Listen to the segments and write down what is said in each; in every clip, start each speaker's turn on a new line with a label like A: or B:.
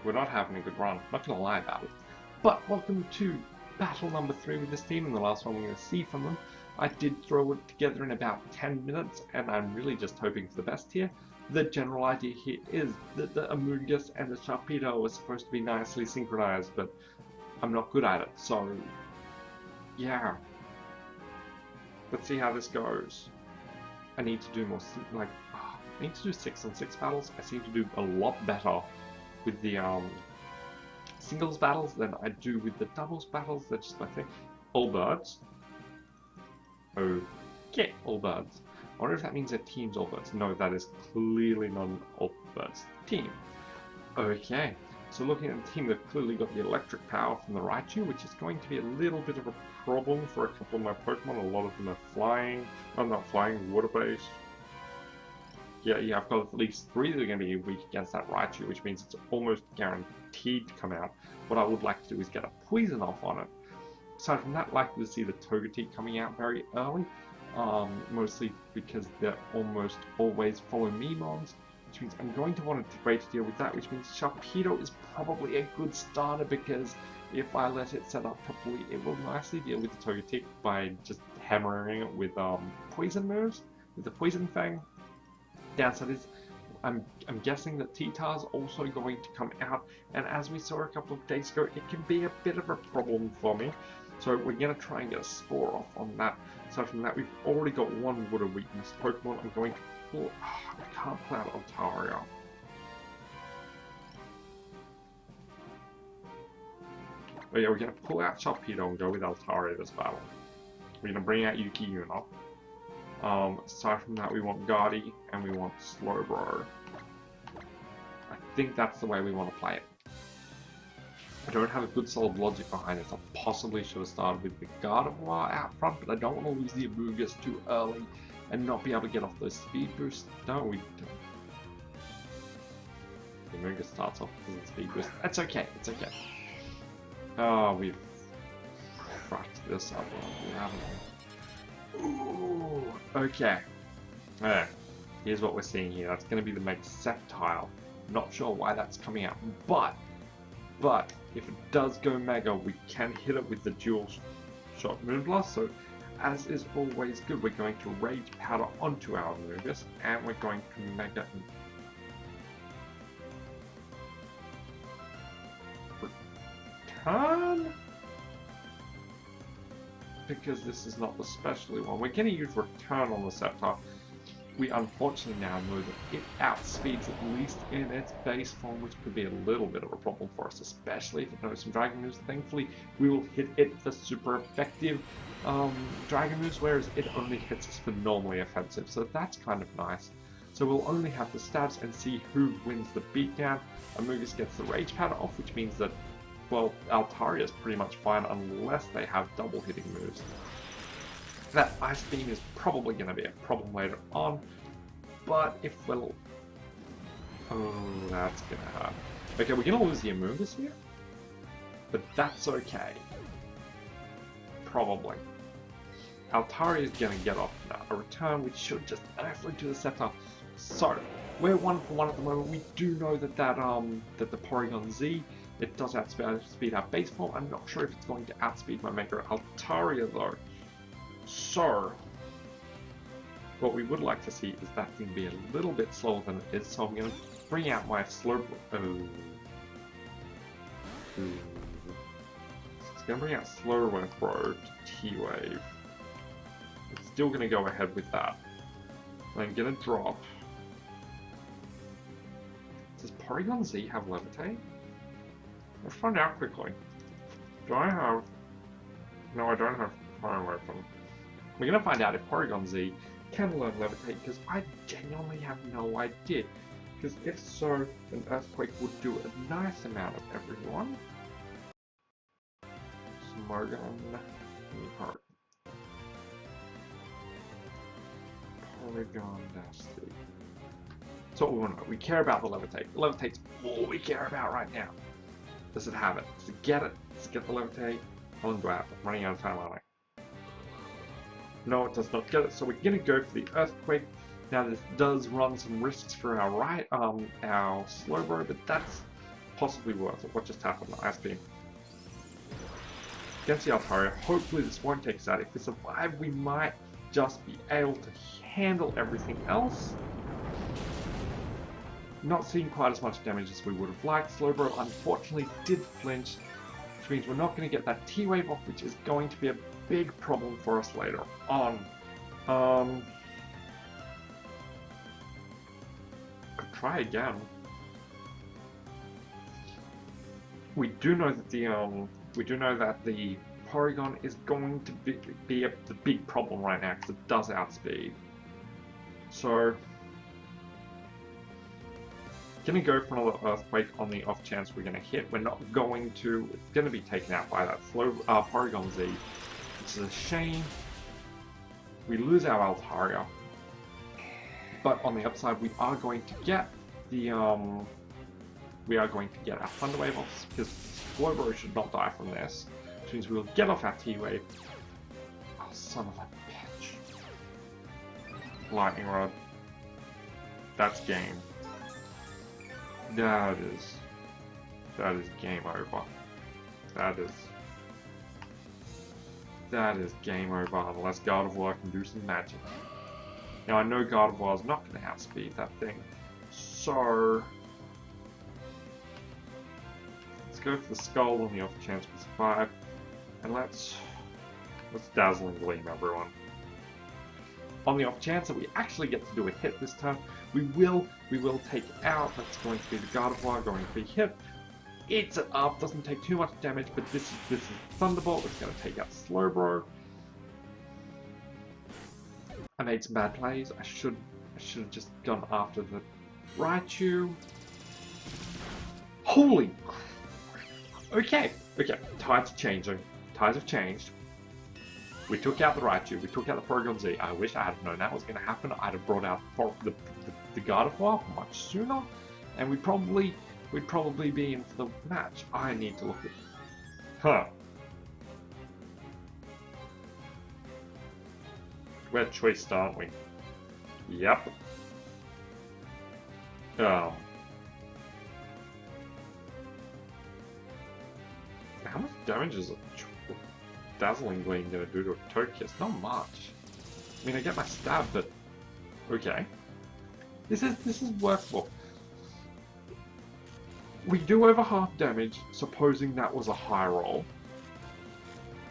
A: we're not having a good run. Not gonna lie about it. But welcome to battle number 3 with this team, and the last one we're going to see from them. I did throw it together in about 10 minutes, and I'm really just hoping for the best here. The general idea here is that the Amoonguss and the Sharpedo are supposed to be nicely synchronized, but I'm not good at it, so yeah. Let's see how this goes. I need to do more, I need to do 6-on-6 battles. I seem to do a lot better with the singles battles than I do with the doubles battles. That's just my thing. All birds. Okay, all birds. I wonder if that means they're teams all birds. No, that is clearly not an all birds team. Okay, so looking at the team, they've clearly got the electric power from the Raichu, which is going to be a little bit of a problem for a couple of my Pokemon. A lot of them are flying. I'm not flying, water-based. Yeah, I've got at least 3 that are going to be weak against that Raichu, which means it's almost guaranteed to come out. What I would like to do is get a poison off on it. Aside from that, likely to see the Togetic coming out very early, mostly because they're almost always follow me mons, which means I'm going to want a way to deal with that, which means Sharpedo is probably a good starter, because if I let it set up properly, it will nicely deal with the Togetic by just hammering it with poison moves, with the Poison Fang. Downside is, I'm guessing that T-Tar's also going to come out, and as we saw a couple of days ago, it can be a bit of a problem for me. So we're going to try and get a spore off on that. Aside from that, we've already got one water weakness Pokemon. I'm going to pull... I can't pull out Altaria. Oh yeah, we're going to pull out Sharpedo and go with Altaria this battle. We're going to bring out Yuki-Una. Aside from that, we want Guardy and we want Slowbro. I think that's the way we want to play it. I don't have a good solid logic behind this. I possibly should have started with the Gardevoir out front, but I don't want to lose the Amoonguss too early and not be able to get off those speed boosts. No, we don't. The Amoonguss starts off with a speed boost. That's okay, it's okay. Oh, we've cracked this up. Ooh, okay. Here's what we're seeing here. That's going to be the Megasectile. Not sure why that's coming out, but if it does go Mega, we can hit it with the dual shot Moonblast. So, as is always good, we're going to Rage Powder onto our Amoonguss, and we're going to Mega Return? Because this is not the specialty one. We're going to use Return on the Sceptile. We unfortunately now know that it outspeeds at least in its base form, which could be a little bit of a problem for us, especially if it knows some Dragon moves. Thankfully, we will hit it for super effective Dragon moves, whereas it only hits us for normally offensive, so that's kind of nice. So we'll only have the stabs and see who wins the beatdown. Amoonguss gets the Rage Powder off, which means that, well, Altaria is pretty much fine unless they have double hitting moves. That Ice Beam is probably going to be a problem later on, but if we'll... Oh, that's going to hurt. Okay, we're going to lose the Amoonguss here, but that's okay. Probably. Altaria is going to get off now. A return, which should just nicely do the Sceptile. So, we're 1 for 1 at the moment. We do know that that the Porygon Z, it does outspeed our base form. I'm not sure if it's going to outspeed my Mega Altaria though. So, what we would like to see is that thing be a little bit slower than it is, so I'm going to bring out my Slowbro. It's going to bring out Slowbro to T-Wave. It's still going to go ahead with that. I'm going to drop. Does Porygon Z have Levitate? Let's find out quickly. Do I have... No, I don't have Fire Weapon. We're going to find out if Porygon Z can learn Levitate, because I genuinely have no idea. Because if so, an Earthquake would do a nice amount of everyone. Smogon, Porygon Dusty. That's what we want to know. We care about the Levitate. The Levitate's all we care about right now. Does it have it? Does it get it? Does it get the Levitate? How long do I have? I'm running out of time, aren't I? No, it does not get it, so we're going to go for the Earthquake. Now this does run some risks for our our Slowbro, but that's possibly worth it. What just happened? Ice Beam. Against the Altaria, hopefully this won't take us out. If we survive, we might just be able to handle everything else. Not seeing quite as much damage as we would have liked. Slowbro unfortunately did flinch, which means we're not going to get that T-Wave off, which is going to be a big problem for us later on. Could try again. We do know that the Porygon is going to be the big problem right now because it does outspeed. So, gonna go for another Earthquake on the off chance we're gonna hit. We're not going to. It's gonna be taken out by that slow Porygon Z, which is a shame. We lose our Altaria, but on the upside, we are going to get the our Thunder Wave off because Slowbro should not die from this, which means we'll get off our T-Wave. Oh, son of a bitch! Lightning Rod. That's game. That is game over. That is game over unless Gardevoir can do some magic. Now I know Gardevoir is not going to outspeed that thing, so let's go for the Skull on the off chance we survive, and let's Dazzling Gleam, everyone. On the off chance that we actually get to do a hit this turn, we will take out. That's going to be the Gardevoir going to be hit. Eats it up, doesn't take too much damage, but this is Thunderbolt. It's going to take out Slowbro. I made some bad plays. I should have just gone after the Raichu. Holy! Okay. Tides are changing. Tides have changed. We took out the Raichu, we took out the Porygon Z. I wish I had known that was going to happen. I'd have brought out the Gardevoir much sooner, and we'd probably be in for the match. I need to look at... Huh. We're choiced, aren't we? Yep. How much damage is it? Dazzling Gleam gonna do to a Togekiss? Not much. I mean, I get my stab, but okay. This is workable. We do over half damage, supposing that was a high roll.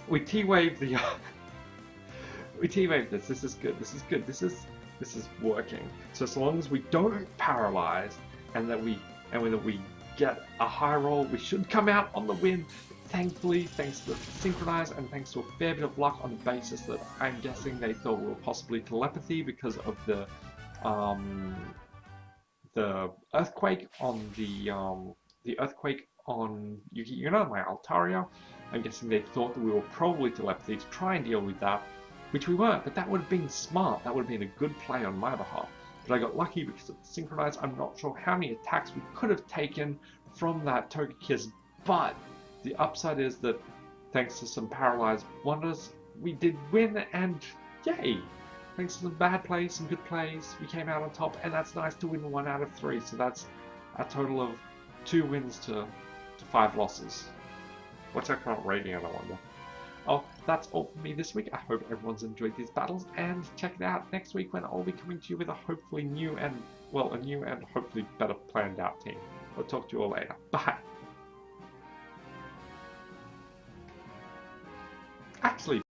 A: We T-Wave the we T-Wave this. This is good. This is good. This is working. So as long as we don't paralyze and that we get a high roll, we should come out on the win. Thankfully, thanks to Synchronize and thanks to a fair bit of luck on the basis that I'm guessing they thought we were possibly telepathy because of the earthquake on the earthquake on Yuki, my Altaria. I'm guessing they thought that we were probably telepathy to try and deal with that, which we weren't, but that would have been smart. That would have been a good play on my behalf. But I got lucky because of Synchronize. I'm not sure how many attacks we could have taken from that Togekiss, but the upside is that thanks to some paralyzed wonders, we did win, and yay! Thanks to some bad plays, some good plays, we came out on top, and that's nice to win 1 out of 3. So that's a total of 2 wins to 5 losses. What's our current rating, I wonder? Oh, that's all for me this week. I hope everyone's enjoyed these battles, and check it out next week when I'll be coming to you with a hopefully new and hopefully better planned out team. I'll talk to you all later. Bye! Actually,